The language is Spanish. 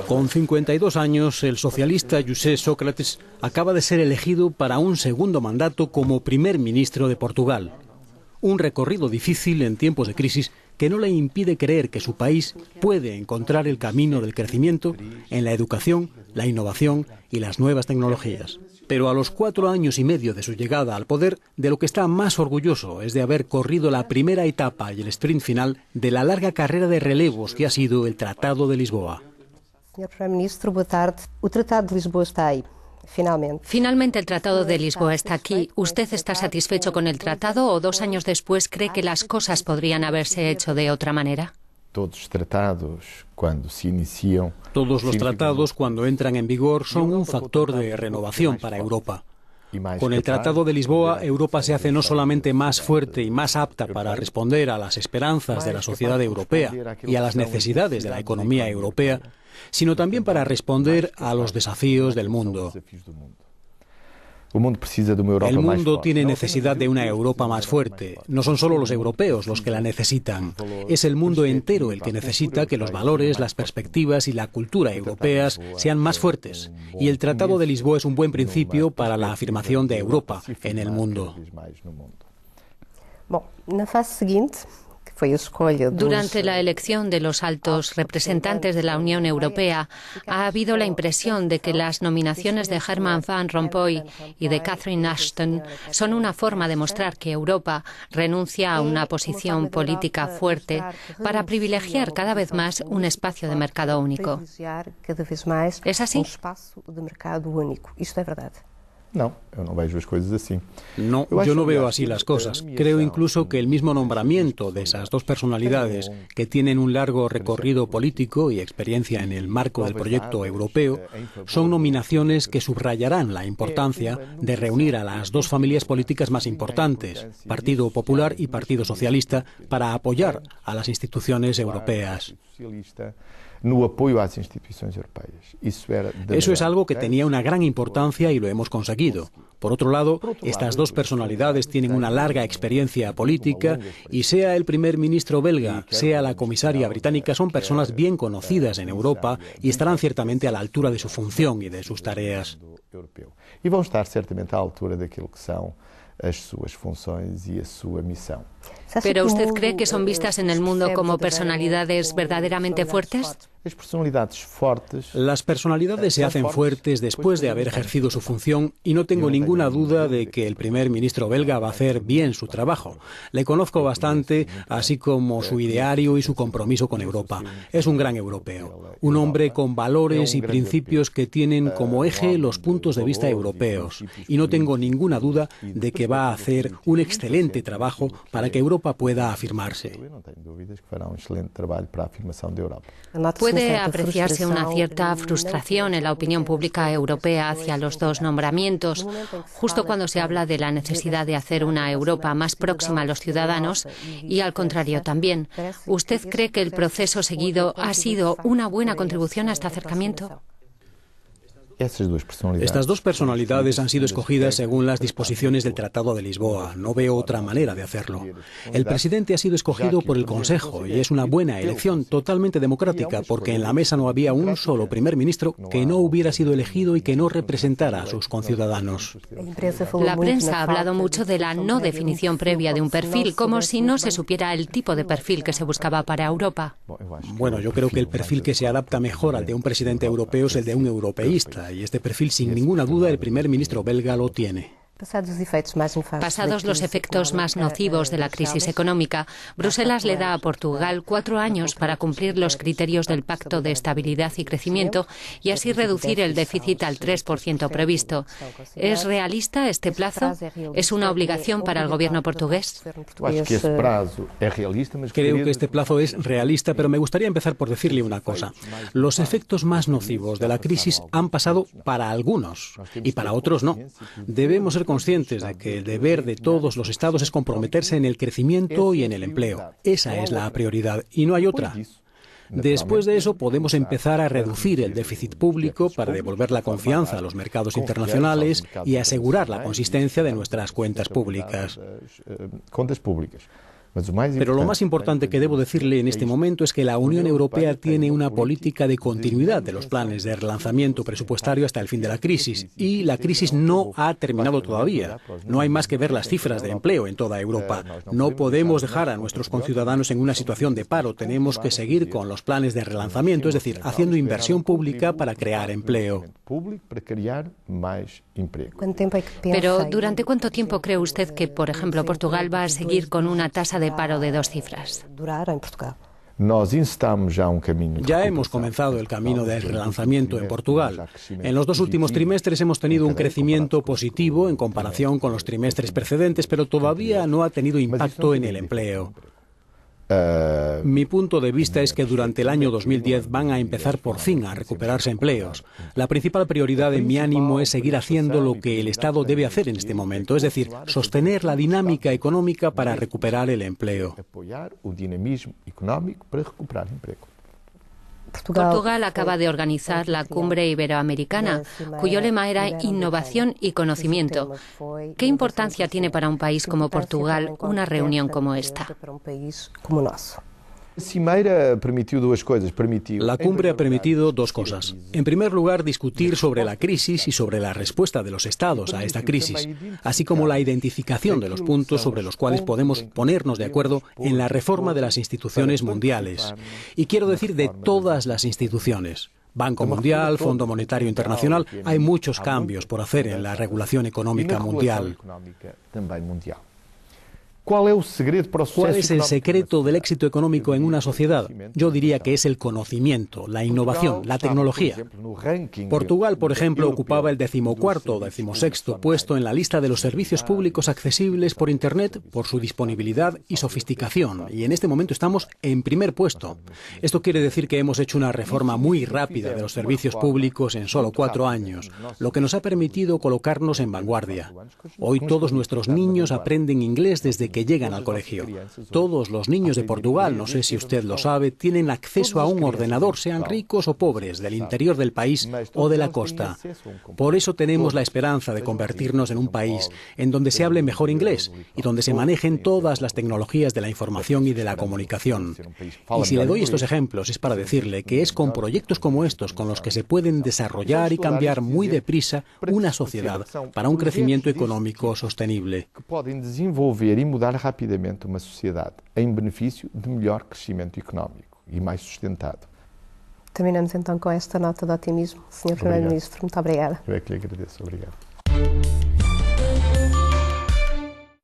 Con 52 años, el socialista José Sócrates acaba de ser elegido para un segundo mandato como primer ministro de Portugal. Un recorrido difícil en tiempos de crisis que no le impide creer que su país puede encontrar el camino del crecimiento en la educación, la innovación y las nuevas tecnologías. Pero a los 4 años y medio de su llegada al poder, de lo que está más orgulloso es de haber corrido la primera etapa y el sprint final de la larga carrera de relevos que ha sido el Tratado de Lisboa. Señor Primer-Ministro, boa tarde. O Tratado de Lisboa está ahí, finalmente. Finalmente el Tratado de Lisboa está aquí. ¿Usted está satisfecho con el tratado o 2 años después cree que las cosas podrían haberse hecho de otra manera? Todos los tratados, cuando entran en vigor, son un factor de renovación para Europa. Con el Tratado de Lisboa, Europa se hace no solamente más fuerte y más apta para responder a las esperanzas de la sociedad europea y a las necesidades de la economía europea, sino también para responder a los desafíos del mundo. El mundo tiene necesidad de una Europa más fuerte. No son solo los europeos los que la necesitan. Es el mundo entero el que necesita que los valores, las perspectivas y la cultura europeas sean más fuertes. Y el Tratado de Lisboa es un buen principio para la afirmación de Europa en el mundo. Durante la elección de los altos representantes de la Unión Europea, ha habido la impresión de que las nominaciones de Herman Van Rompuy y de Catherine Ashton son una forma de mostrar que Europa renuncia a una posición política fuerte para privilegiar cada vez más un espacio de mercado único. ¿Es así? No, yo no veo así las cosas. Creo incluso que el mismo nombramiento de esas dos personalidades que tienen un largo recorrido político y experiencia en el marco del proyecto europeo son nominaciones que subrayarán la importancia de reunir a las dos familias políticas más importantes, Partido Popular y Partido Socialista, para apoyar a las instituciones europeas. Eso es algo que tenía una gran importancia y lo hemos conseguido. Por otro lado, estas dos personalidades tienen una larga experiencia política y sea el primer ministro belga, sea la comisaria británica, son personas bien conocidas en Europa y estarán ciertamente a la altura de su función y de sus tareas. Y van a estar ciertamente a la altura de aquello que son sus funciones y su misión. ¿Pero usted cree que son vistas en el mundo como personalidades verdaderamente fuertes? Las personalidades se hacen fuertes después de haber ejercido su función y no tengo ninguna duda de que el primer ministro belga va a hacer bien su trabajo. Le conozco bastante, así como su ideario y su compromiso con Europa. Es un gran europeo, un hombre con valores y principios que tienen como eje los puntos de vista europeos. Y no tengo ninguna duda de que va a hacer un excelente trabajo para que Europa pueda afirmarse. Puede apreciarse una cierta frustración en la opinión pública europea hacia los dos nombramientos, justo cuando se habla de la necesidad de hacer una Europa más próxima a los ciudadanos y al contrario también. ¿Usted cree que el proceso seguido ha sido una buena contribución a este acercamiento? Estas dos personalidades han sido escogidas según las disposiciones del Tratado de Lisboa. No veo otra manera de hacerlo. El presidente ha sido escogido por el Consejo y es una buena elección totalmente democrática porque en la mesa no había un solo primer ministro que no hubiera sido elegido y que no representara a sus conciudadanos. La prensa ha hablado mucho de la no definición previa de un perfil, como si no se supiera el tipo de perfil que se buscaba para Europa. Bueno, yo creo que el perfil que se adapta mejor al de un presidente europeo es el de un europeísta. Y este perfil, sin ninguna duda, el primer ministro belga lo tiene. Pasados los efectos más nocivos de la crisis económica, Bruselas le da a Portugal 4 años para cumplir los criterios del Pacto de Estabilidad y Crecimiento y así reducir el déficit al 3% previsto. ¿Es realista este plazo? ¿Es una obligación para el gobierno portugués? Creo que este plazo es realista, pero me gustaría empezar por decirle una cosa. Los efectos más nocivos de la crisis han pasado para algunos y para otros no. Debemos ser conscientes de que el deber de todos los Estados es comprometerse en el crecimiento y en el empleo. Esa es la prioridad y no hay otra. Después de eso podemos empezar a reducir el déficit público para devolver la confianza a los mercados internacionales y asegurar la consistencia de nuestras cuentas públicas. Pero lo más importante que debo decirle en este momento es que la Unión Europea tiene una política de continuidad de los planes de relanzamiento presupuestario hasta el fin de la crisis, y la crisis no ha terminado todavía. No hay más que ver las cifras de empleo en toda Europa. No podemos dejar a nuestros conciudadanos en una situación de paro. Tenemos que seguir con los planes de relanzamiento, es decir, haciendo inversión pública para crear empleo. Pero ¿durante cuánto tiempo cree usted que, por ejemplo, Portugal va a seguir con una tasa de paro de 2 cifras? Ya hemos comenzado el camino del relanzamiento en Portugal. En los 2 últimos trimestres hemos tenido un crecimiento positivo en comparación con los trimestres precedentes, pero todavía no ha tenido impacto en el empleo. Mi punto de vista es que durante el año 2010 van a empezar por fin a recuperarse empleos. La principal prioridad en mi ánimo es seguir haciendo lo que el Estado debe hacer en este momento, es decir, sostener la dinámica económica para recuperar el empleo. Portugal acaba de organizar la Cumbre Iberoamericana, cuyo lema era Innovación y Conocimiento. ¿Qué importancia tiene para un país como Portugal una reunión como esta? La cumbre ha permitido 2 cosas. En primer lugar, discutir sobre la crisis y sobre la respuesta de los Estados a esta crisis, así como la identificación de los puntos sobre los cuales podemos ponernos de acuerdo en la reforma de las instituciones mundiales. Y quiero decir de todas las instituciones. Banco Mundial, Fondo Monetario Internacional, hay muchos cambios por hacer en la regulación económica mundial. ¿Cuál es el secreto del éxito económico en una sociedad? Yo diría que es el conocimiento, la innovación, la tecnología. Portugal, por ejemplo, ocupaba el 14º o 16º puesto en la lista de los servicios públicos accesibles por Internet por su disponibilidad y sofisticación, y en este momento estamos en primer puesto. Esto quiere decir que hemos hecho una reforma muy rápida de los servicios públicos en solo 4 años, lo que nos ha permitido colocarnos en vanguardia. Hoy todos nuestros niños aprenden inglés desde que llegan al colegio. Todos los niños de Portugal, no sé si usted lo sabe, tienen acceso a un ordenador, sean ricos o pobres, del interior del país o de la costa. Por eso tenemos la esperanza de convertirnos en un país en donde se hable mejor inglés y donde se manejen todas las tecnologías de la información y de la comunicación. Y si le doy estos ejemplos es para decirle que es con proyectos como estos con los que se pueden desarrollar y cambiar muy deprisa una sociedad para un crecimiento económico sostenible. Rapidamente uma sociedade em benefício de melhor crescimento económico e mais sustentado. Terminamos então com esta nota de otimismo. Sr. Primeiro-Ministro, muito obrigada. Eu é que lhe agradeço. Obrigado.